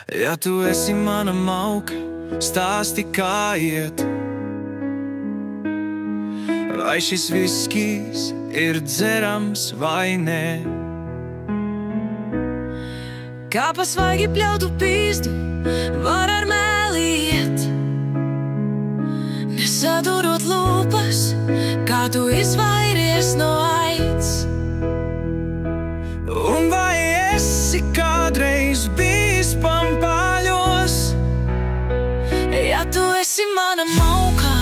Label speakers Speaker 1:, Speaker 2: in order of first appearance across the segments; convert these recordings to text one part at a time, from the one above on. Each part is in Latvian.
Speaker 1: Ja tu esi mana mauka, stāsti kā iet. Vai šis viskijs ir dzerams vai nē?
Speaker 2: Kā pa svaigi pļautu pīzdu var ar mēli iet, nesadurot lūpas, kā tu izvairies no aids.
Speaker 1: Un vai esi kādreiz bijis pampāļos?
Speaker 2: Ja tu esi mana mauka,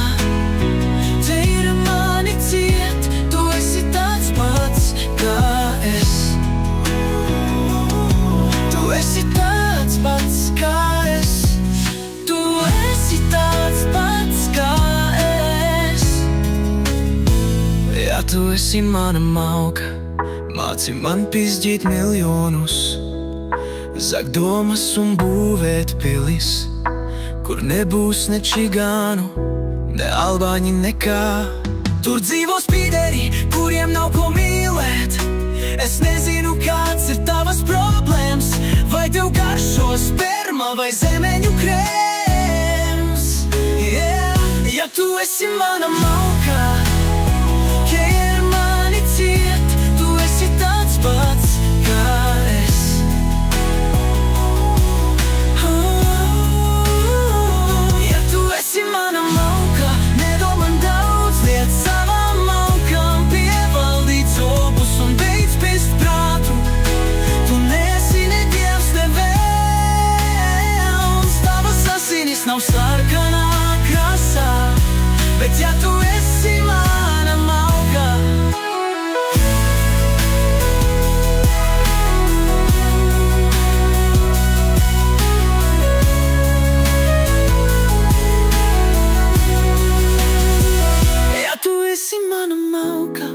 Speaker 2: te ir mani ciet, tu esi tāds pats kā es. Tu esi tāds pats kā es. Tu esi tāds pats kā es.
Speaker 1: Ja tu esi mana mauka, māci man pizģīt miljonus, zakt domas un būvēt pilis, kur nebūs ne čigānu, ne albāņi, nekā.
Speaker 2: Tur dzīvo spīderi, kuriem nav ko mīlēt. Es nezinu, kāds ir tavas problēmas, vai tev garšo sperma vai zemeņu krēms. Ja tu esi mana mauka, ja ir mani ciet, tu esi tāds pats kā es. Ja tu esi mana mauka, nedomā daudz, liec savām maukām pievaldīt zobus un beidz pist prātu. Tu neesi ne dievs, ne vēlns, tavas asinis nav sarkanā krāsā, bet ja tu esi mana mauka, ja tu esi mana mauka.